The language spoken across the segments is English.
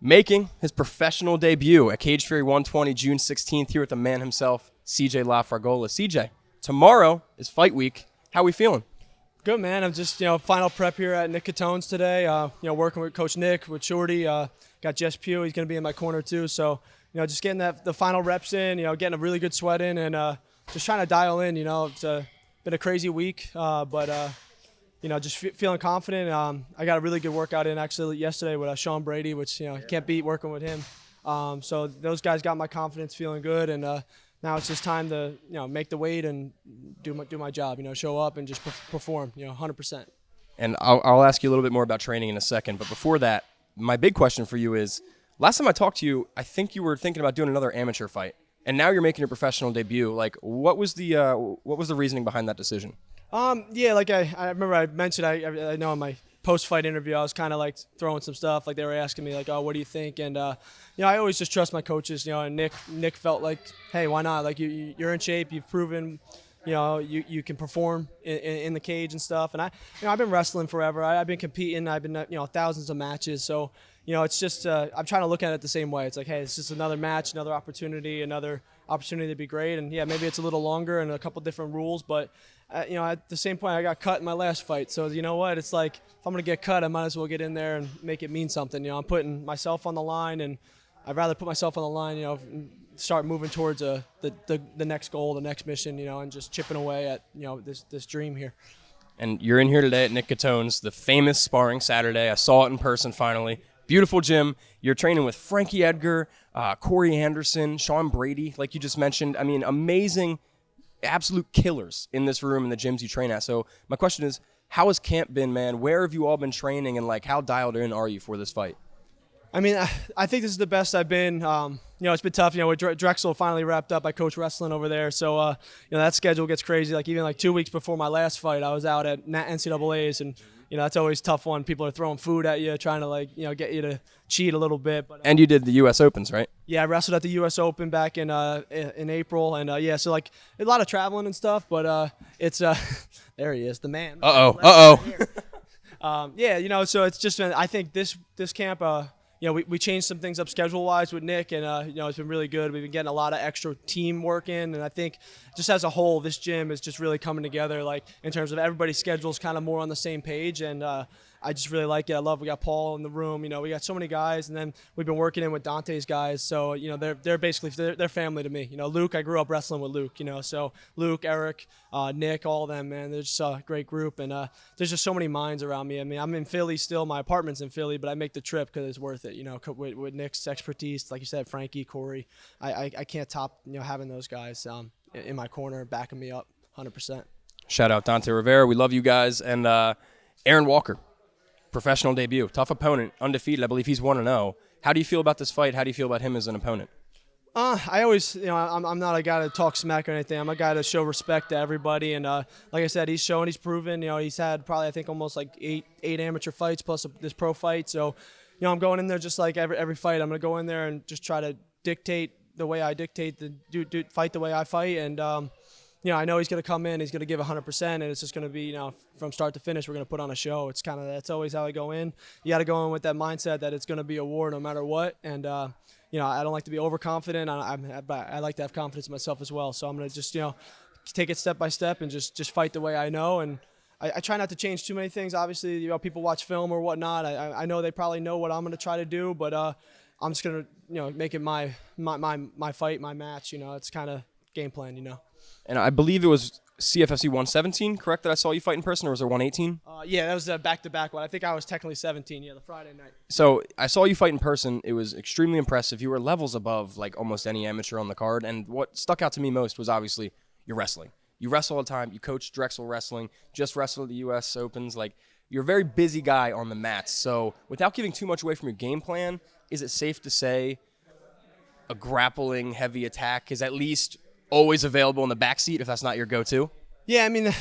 Making his professional debut at Cage Fury 120 June 16th here with the man himself, CJ LaFragola. CJ, tomorrow is fight week. How are we feeling? Good, man. I'm just, final prep here at Nick Catone's today. Working with Coach Nick, with Shorty. Got Jess Pugh. He's going to be in my corner too. So, just getting the final reps in, getting a really good sweat in, and just trying to dial in. It's been a crazy week, but just feeling confident. I got a really good workout in actually yesterday with Sean Brady, which, you can't beat working with him. So those guys got my confidence feeling good, and now it's just time to, make the weight and do my job, show up and just perform, 100%. And I'll ask you a little bit more about training in a second. But before that, my big question for you is, last time I talked to you, I think you were thinking about doing another amateur fight. And now you're making your professional debut. Like, what was the reasoning behind that decision? Like I remember I mentioned, I know in my post-fight interview, I was kind of like throwing some stuff. Like they were asking me like, oh, what do you think? And, I always just trust my coaches, and Nick felt like, hey, why not? Like you're in shape. You've proven, you can perform in the cage and stuff. And I've been wrestling forever. I've been competing. I've been, thousands of matches. So, it's just, I'm trying to look at it the same way. It's like, hey, it's just another match, another opportunity to be great. And yeah, maybe it's a little longer and a couple different rules, but at the same point, I got cut in my last fight. So you know what? It's like, if I'm going to get cut, I might as well get in there and make it mean something. I'm putting myself on the line, and I'd rather put myself on the line, and start moving towards the next goal, the next mission, and just chipping away at, this dream here. And you're in here today at Nick Catone's, the famous sparring Saturday. I saw it in person finally. Beautiful gym. You're training with Frankie Edgar, Corey Anderson, Sean Brady, like you just mentioned. I mean, amazing, absolute killers in this room in the gyms you train at. So my question is, how has camp been, man? Where have you all been training, and like how dialed in are you for this fight? I mean, I think this is the best I've been. It's been tough. With Drexel finally wrapped up. I coach wrestling over there, so that schedule gets crazy. Like even like 2 weeks before my last fight, I was out at NCAA's, and that's always a tough one. People are throwing food at you, trying to get you to cheat a little bit. But and you did the U.S. Opens, right? Yeah, I wrestled at the U.S. Open back in April, and so like a lot of traveling and stuff. But it's there he is, the man. Uh-oh. So it's just been, I think this camp. We changed some things up schedule-wise with Nick, and, it's been really good. We've been getting a lot of extra team work in, and I think just as a whole, this gym is just really coming together, like in terms of everybody's schedules kind of more on the same page, and I just really like it. I love we got Paul in the room. We got so many guys, and then we've been working in with Dante's guys, so, they're basically, they're family to me. Luke, I grew up wrestling with Luke, so Luke, Eric, Nick, all of them, man, they're just a great group, and there's just so many minds around me. I mean, I'm in Philly still. My apartment's in Philly, but I make the trip because it's worth it, with Nick's expertise, like you said, Frankie, Corey. I can't top, having those guys in my corner backing me up 100%. Shout out Dante Rivera. We love you guys. And Aaron Walker, professional debut. Tough opponent, undefeated. I believe he's 1-0. How do you feel about this fight? How do you feel about him as an opponent? I always, I'm not a guy to talk smack or anything. I'm a guy to show respect to everybody. And like I said, he's shown, he's proven. He's had probably, I think, almost like eight amateur fights plus this pro fight. So, I'm going in there just like every fight. I'm going to go in there and just try to dictate the way I dictate, fight the way I fight. And, I know he's going to come in, he's going to give 100%, and it's just going to be, from start to finish, we're going to put on a show. It's that's always how I go in. You got to go in with that mindset that it's going to be a war no matter what. And, I don't like to be overconfident. I like to have confidence in myself as well. So I'm going to just, take it step by step and just fight the way I know. And I try not to change too many things. Obviously, people watch film or whatnot. I know they probably know what I'm going to try to do, but I'm just going to, make it my fight, my match. It's kind of game plan, And I believe it was CFFC 117, correct, that I saw you fight in person, or was there 118? Yeah, that was a back-to-back one. I think I was technically 17, the Friday night. So I saw you fight in person. It was extremely impressive. You were levels above like almost any amateur on the card. And what stuck out to me most was obviously your wrestling. You wrestle all the time. You coach Drexel Wrestling, just wrestled at the U.S. Opens. Like, you're a very busy guy on the mats. So without giving too much away from your game plan, is it safe to say a grappling heavy attack is at least always available in the backseat if that's not your go-to? Yeah, I mean,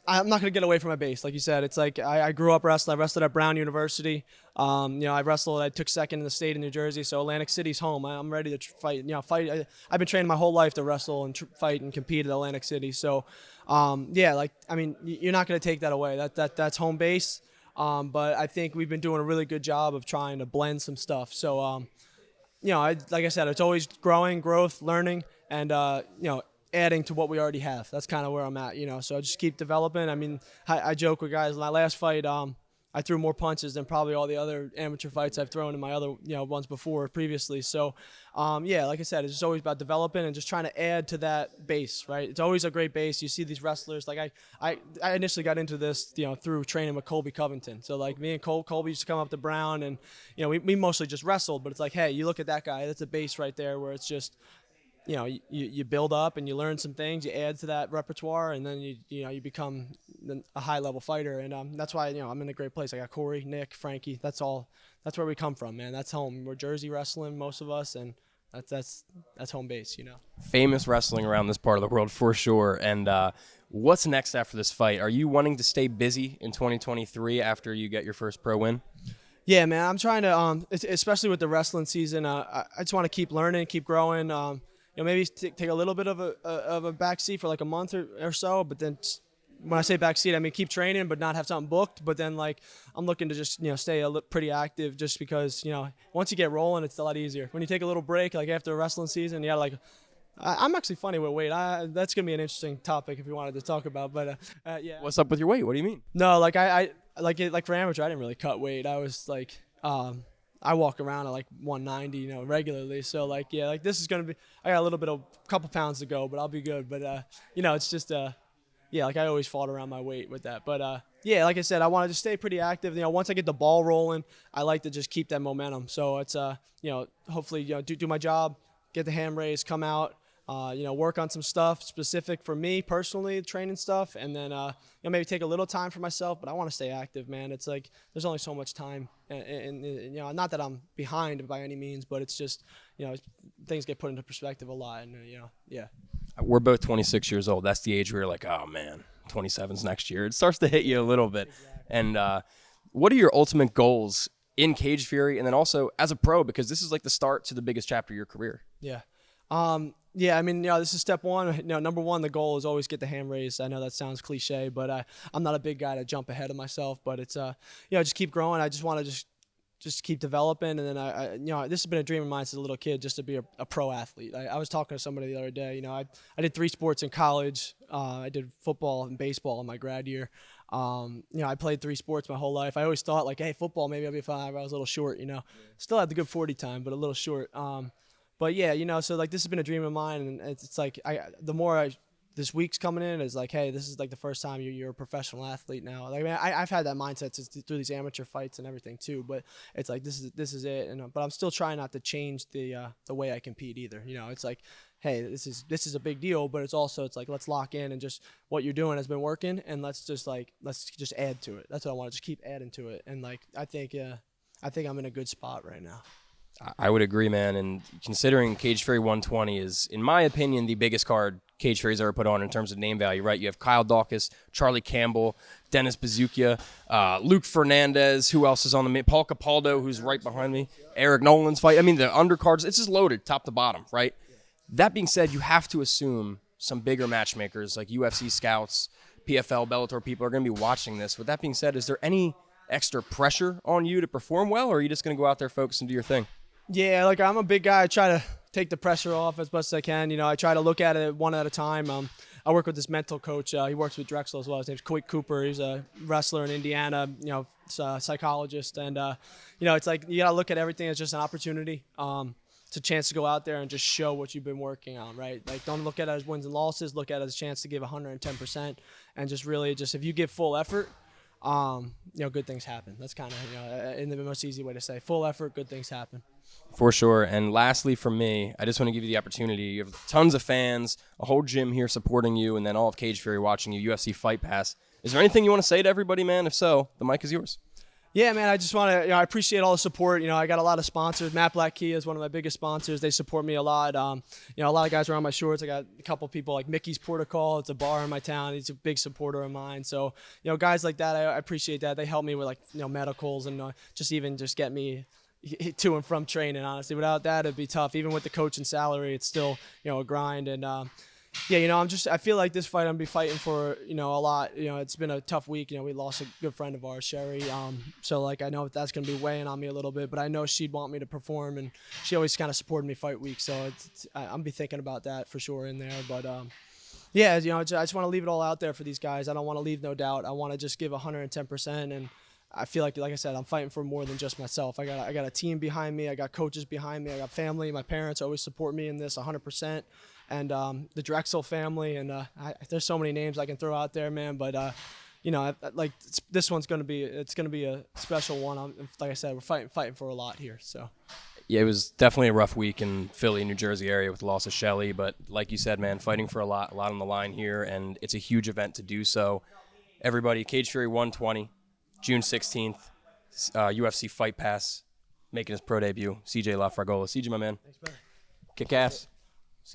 I'm not going to get away from my base. Like you said, it's like I grew up wrestling. I wrestled at Brown University. I took second in the state of New Jersey, so Atlantic City's home. I'm ready to fight. I've been training my whole life to wrestle and fight and compete at Atlantic City. So, you're not going to take that away. That's home base. But I think we've been doing a really good job of trying to blend some stuff. So, like I said, it's always growth, learning, and, adding to what we already have. That's kind of where I'm at, So I just keep developing. I mean, I joke with guys. In my last fight, I threw more punches than probably all the other amateur fights I've thrown in my other, ones before previously. So, like I said, it's just always about developing and just trying to add to that base, right? It's always a great base. You see these wrestlers. Like I initially got into this, through training with Colby Covington. So like me and Colby used to come up to Brown, and we mostly just wrestled. But it's like, hey, you look at that guy. That's a base right there where it's just, you build up and you learn some things, you add to that repertoire, and then you become a high level fighter. And that's why I'm in a great place. I got Corey, Nick, Frankie. That's where we come from, man. That's home. We're Jersey wrestling, most of us, and that's home base. Famous wrestling around this part of the world for sure. And what's next after this fight? Are you wanting to stay busy in 2023 after you get your first pro win? Yeah, man. I'm trying to, especially with the wrestling season. I just want to keep learning, keep growing. Maybe take a little bit of a backseat for like a month or so, but then when I say backseat, I mean keep training but not have something booked. But then like I'm looking to just stay pretty active, just because once you get rolling, it's a lot easier. When you take a little break, like after a wrestling season, I'm actually funny with weight. That's gonna be an interesting topic if you wanted to talk about. But yeah. What's up with your weight? What do you mean? No, like I like for amateur, I didn't really cut weight. I was like I walk around at like 190, regularly. So like, yeah, like this is going to be, I got a couple pounds to go, but I'll be good. But, it's just, like I always fought around my weight with that. But, like I said, I want to just stay pretty active. Once I get the ball rolling, I like to just keep that momentum. So it's, hopefully, do my job, get the ham raised, come out, work on some stuff specific for me personally, training stuff, and then maybe take a little time for myself. But I want to stay active, man. It's like there's only so much time, and not that I'm behind by any means, but it's just things get put into perspective a lot, and yeah. We're both 26 years old. That's the age where you're like, oh man, 27's next year. It starts to hit you a little bit. Exactly. And what are your ultimate goals in Cage Fury, and then also as a pro, because this is like the start to the biggest chapter of your career? Yeah. Yeah, I mean, this is step one. Number one, the goal is always get the ham raised. I know that sounds cliche, but I'm not a big guy to jump ahead of myself. But it's just keep growing. I just want to just keep developing, and then this has been a dream of mine since a little kid, just to be a pro athlete. I was talking to somebody the other day. I did 3 sports in college. I did football and baseball in my grad year. I played 3 sports my whole life. I always thought like, hey, football, maybe I'll be fine. I was a little short. Still had the good 40 time, but a little short. But yeah, so like this has been a dream of mine, and it's like this week's coming in is like, hey, this is like the first time you're a professional athlete now. Like, man, I've had that mindset through these amateur fights and everything too. But it's like this is it, and but I'm still trying not to change the way I compete either. It's like, hey, this is a big deal, but it's like let's lock in and just what you're doing has been working, and let's just add to it. That's what I want to just keep adding to it, and like I think I'm in a good spot right now. I would agree, man. And considering Cage Fury 120 is, in my opinion, the biggest card Cage Fury's ever put on in terms of name value, right? You have Kyle Dawkins, Charlie Campbell, Dennis Bazooka, Luke Fernandez. Who else is on the Paul Capaldo, who's right behind me. Eric Nolan's fight. I mean, the undercards, it's just loaded top to bottom, right? That being said, you have to assume some bigger matchmakers like UFC scouts, PFL, Bellator people are going to be watching this. With that being said, is there any extra pressure on you to perform well, or are you just going to go out there, focus, and do your thing? Yeah, like I'm a big guy. I try to take the pressure off as much as I can. I try to look at it one at a time. I work with this mental coach. He works with Drexel as well. His name's Coit Cooper. He's a wrestler in Indiana, a psychologist. And, it's like you got to look at everything as just an opportunity. It's a chance to go out there and just show what you've been working on, right? Like don't look at it as wins and losses. Look at it as a chance to give 110% and just really if you give full effort, good things happen. That's kind of, in the most easy way to say full effort, good things happen. For sure. And lastly, from me, I just want to give you the opportunity. You have tons of fans, a whole gym here supporting you, and then all of Cage Fury watching you, UFC Fight Pass. Is there anything you want to say to everybody, man? If so, the mic is yours. Yeah, man, I just want to, I appreciate all the support. I got a lot of sponsors. Matt Black Key is one of my biggest sponsors. They support me a lot. A lot of guys are on my shorts. I got a couple people like Mickey's Protocol. It's a bar in my town. He's a big supporter of mine. So, guys like that, I appreciate that. They help me with medicals and just get me to and from training, honestly. Without that, it'd be tough. Even with the coach and salary, it's still, a grind. And, Yeah, I feel like this fight I'm gonna be fighting for, a lot. It's been a tough week. We lost a good friend of ours, Sherry. So like I know that's gonna be weighing on me a little bit, but I know she'd want me to perform, and she always kind of supported me fight week. So I'm be thinking about that for sure in there. But yeah, I just want to leave it all out there for these guys. I don't want to leave no doubt. I want to just give 110%, and I feel like I said, I'm fighting for more than just myself. I got a team behind me. I got coaches behind me. I got family. My parents always support me in this 100%. And the Drexel family. And there's so many names I can throw out there, man. But, this one's going to be a special one. Like I said, we're fighting for a lot here. So. Yeah, it was definitely a rough week in Philly, New Jersey area with the loss of Shelley. But like you said, man, fighting for a lot on the line here. And it's a huge event to do so. Everybody, Cage Fury 120. June 16th, UFC Fight Pass, making his pro debut. CJ LaFragola. CJ, my man. Thanks, brother. Kick ass.